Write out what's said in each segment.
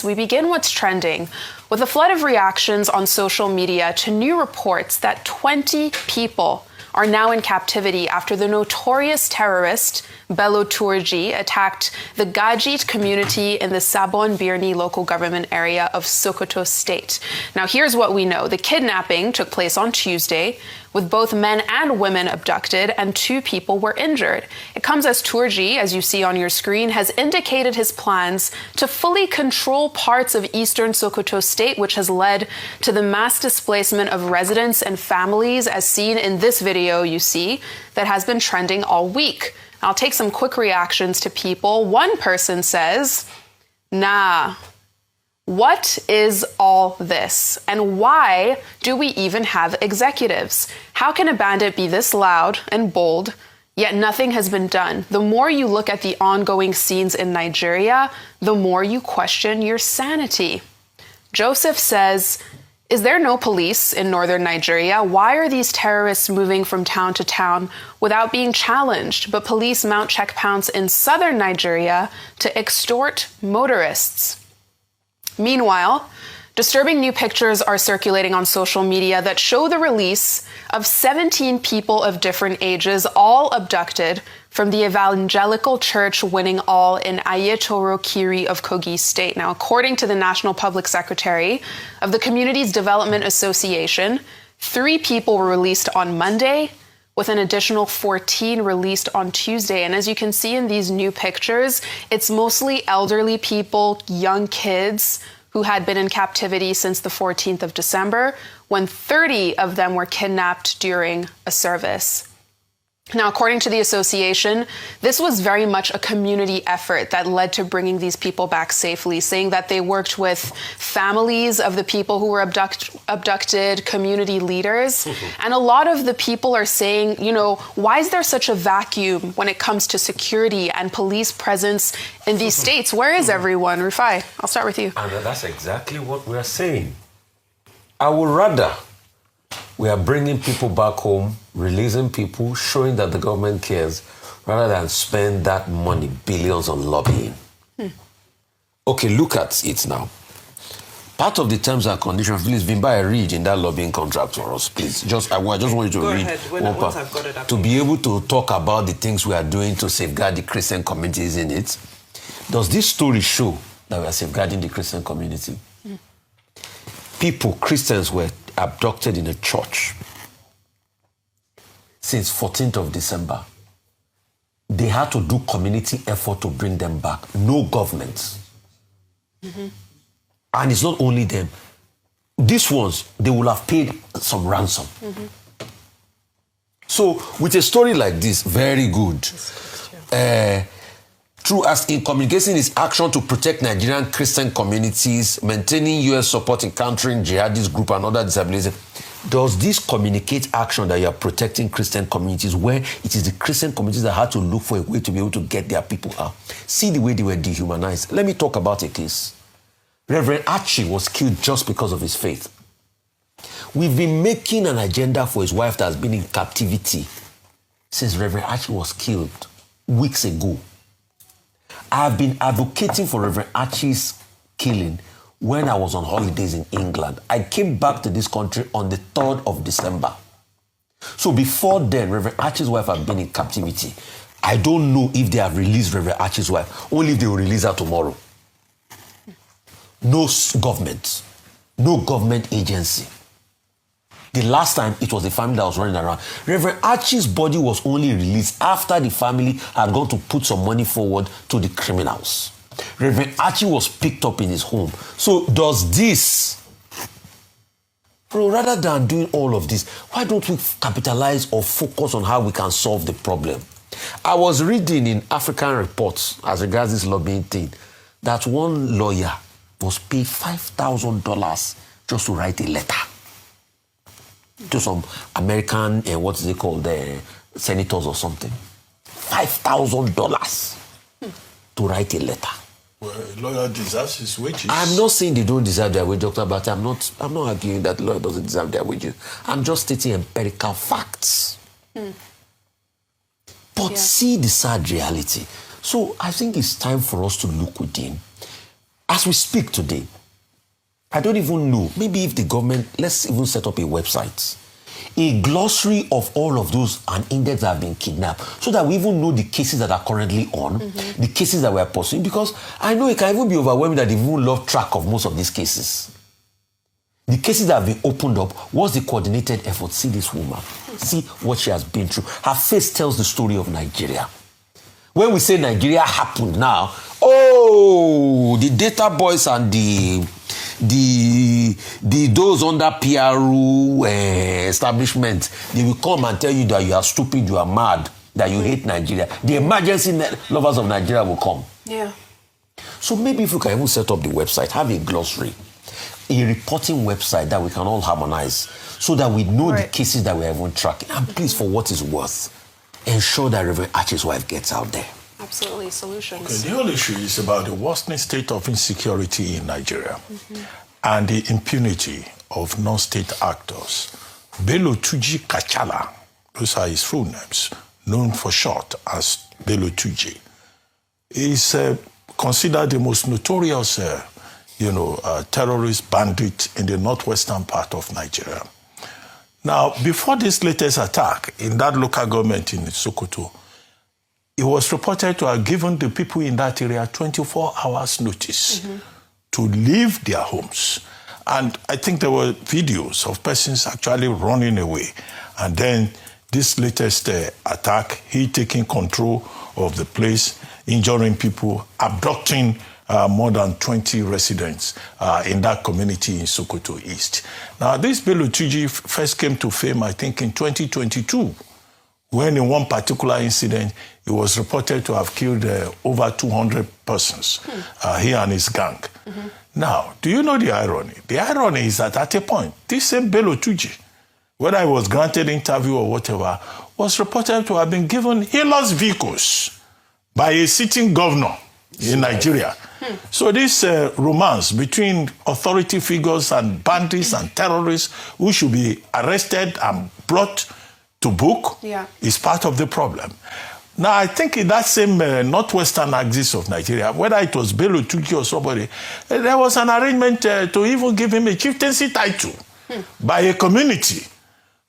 We begin what's trending with a flood of reactions on social media to new reports that 20 people are now in captivity after the notorious terrorist Bello Turji attacked the Gajit community in the Sabon Birni local government area of Sokoto State. Now, here's what we know. The kidnapping took place on Tuesday, with both men and women abducted, and 2 people were injured. It comes as Turji, as you see on your screen, has indicated his plans to fully control parts of eastern Sokoto State, which has led to the mass displacement of residents and families, as seen in this video you see, that has been trending all week. I'll take some quick reactions to people. One person says, nah, what is all this? And why do we even have executives? How can a bandit be this loud and bold, yet nothing has been done? The more you look at the ongoing scenes in Nigeria, the more you question your sanity. Joseph says, is there no police in northern Nigeria? Why are these terrorists moving from town to town without being challenged? But police mount checkpoints in southern Nigeria to extort motorists. Meanwhile, disturbing new pictures are circulating on social media that show the release of 17 people of different ages, all abducted from the Evangelical Church Winning All in Ayetoro Kiri of Kogi State. Now, according to the National Public Secretary of the Communities Development Association, 3 people were released on Monday, with an additional 14 released on Tuesday. And as you can see in these new pictures, it's mostly elderly people, young kids who had been in captivity since the 14th of December, when 30 of them were kidnapped during a service. Now, according to the association, this was very much a community effort that led to bringing these people back safely, saying that they worked with families of the people who were abducted, community leaders. And a lot of the people are saying, you know, why is there such a vacuum when it comes to security and police presence in these states? Where is everyone? Rufai, I'll start with you. And that's exactly what we're saying. I would rather we are bringing people back home, releasing people, showing that the government cares, rather than spend that money, billions on lobbying. Okay, look at it now. Part of the terms and conditions, please, Vimba, read in that lobbying contract for us, please. I just want you to read one part. To be able to talk about the things we are doing to safeguard the Christian communities in it. Does this story show that we are safeguarding the Christian community? People, Christians, were abducted in a church since 14th of December. They had to do community effort to bring them back. No government. And it's not only them. These ones, they will have paid some ransom. So with a story like this, very good. Through as in communicating its action to protect Nigerian Christian communities, maintaining U.S. support in countering jihadist group and other disabilities. Does this communicate action that you are protecting Christian communities, where it is the Christian communities that had to look for a way to be able to get their people out? See the way they were dehumanized. Let me talk about a case. Reverend Archie was killed just because of his faith. We've been making an agenda for his wife that has been in captivity since Reverend Archie was killed weeks ago. I've been advocating for Reverend Archie's killing when I was on holidays in England. I came back to this country on the 3rd of December. So before then, Reverend Archie's wife had been in captivity. I don't know if they have released Reverend Archie's wife, only if they will release her tomorrow. No government agency. The last time, it was the family that was running around. Reverend Archie's body was only released after the family had gone to put some money forward to the criminals. Reverend Archie was picked up in his home. So does this, rather than doing all of this, why don't we capitalize or focus on how we can solve the problem? I was reading in African Reports, as regards this lobbying thing, that one lawyer was paid $5,000 just to write a letter to some American, what is it called, senators or something. $5,000 to write a letter. Well, a lawyer deserves his wages. I'm not saying they don't deserve their wages, Dr. But I'm not arguing that the lawyer doesn't deserve their wages. I'm just stating empirical facts. But see the sad reality. So I think it's time for us to look within. As we speak today, I don't even know, maybe if the government, let's even set up a website, a glossary of all of those and index that have been kidnapped, so that we even know the cases that are currently on, the cases that we are pursuing, because I know it can even be overwhelming that they even lost track of most of these cases. The cases that have been opened up, what's the coordinated effort? See this woman, see what she has been through. Her face tells the story of Nigeria. When we say Nigeria happened now, the data boys and those under PRU establishment, they will come and tell you that you are stupid, you are mad, that you hate Nigeria. The emergency lovers of Nigeria will come. Yeah. So maybe if we can even set up the website, have a glossary, a reporting website that we can all harmonize, so that we know the cases that we are even tracking. And please, for what it's worth, ensure that Reverend Archie's wife gets out there. Absolutely, solutions. Okay, the whole issue is about the worsening state of insecurity in Nigeria and the impunity of non-state actors. Bello Tuji Kachala, those are his full names, known for short as Bello Tuji, is considered the most notorious terrorist bandit in the northwestern part of Nigeria. Now, before this latest attack in that local government in Sokoto, it was reported to have given the people in that area 24 hours notice to leave their homes. And I think there were videos of persons actually running away. And then this latest attack, he taking control of the place, injuring people, abducting more than 20 residents in that community in Sokoto East. Now, this Bello Tuji first came to fame, I think, in 2022, when in one particular incident, he was reported to have killed over 200 persons, he and his gang. Now, do you know the irony? The irony is that at a point, this same Bello Tuji, whether he was granted interview or whatever, was reported to have been given Hilux vehicles by a sitting governor in Nigeria. So this romance between authority figures and bandits and terrorists who should be arrested and brought to book is part of the problem. Now, I think in that same northwestern axis of Nigeria, whether it was Bello Tuji or somebody, there was an arrangement to even give him a chieftaincy title by a community.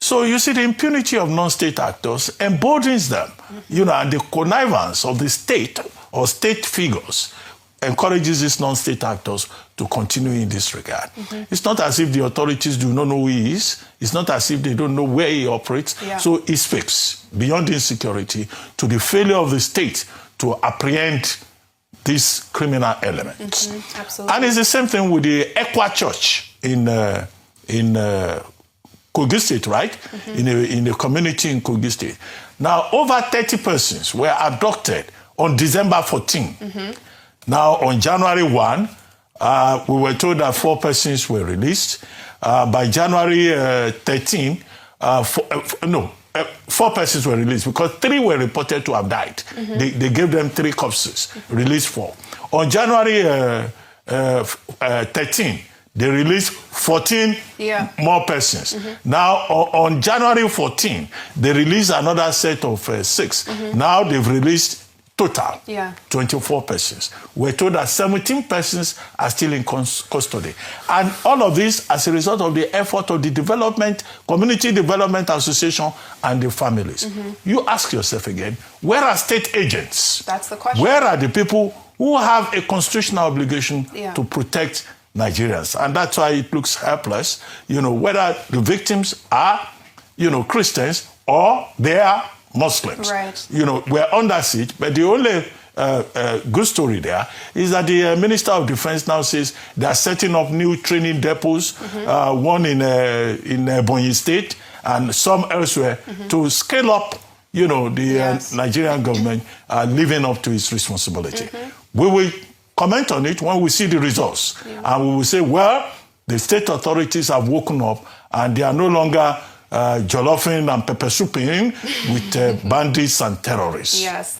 So you see, the impunity of non-state actors emboldens them, and the connivance of the state or state figures encourages these non-state actors to continue in this regard. It's not as if the authorities do not know who he is. It's not as if they don't know where he operates. So it speaks beyond insecurity to the failure of the state to apprehend these criminal elements. Absolutely. And it's the same thing with the Ekwa Church in Kogi State, right? In a community in Kogi State. Now, over 30 persons were abducted on December 14. Now, on January 1, we were told that 4 persons were released. By January 13, 4 persons were released because 3 were reported to have died. They gave them 3 corpses, released 4. On January 13, they released 14 more persons. Now, on January 14, they released another set of 6. Now they've released total 24 persons. We're told that 17 persons are still in custody. And all of this as a result of the effort of the Community Development Association and the families. You ask yourself again, where are state agents? That's the question. Where are the people who have a constitutional obligation to protect Nigerians? And that's why it looks helpless, whether the victims are, Christians or they are Muslims. We're under siege, but the only good story there is that the Minister of Defense now says they are setting up new training depots, one in Ebonyi State and some elsewhere, to scale up, the Nigerian government living up to its responsibility. We will comment on it when we see the results, and we will say, well, the state authorities have woken up and they are no longer jollofing and pepper souping with bandits and terrorists.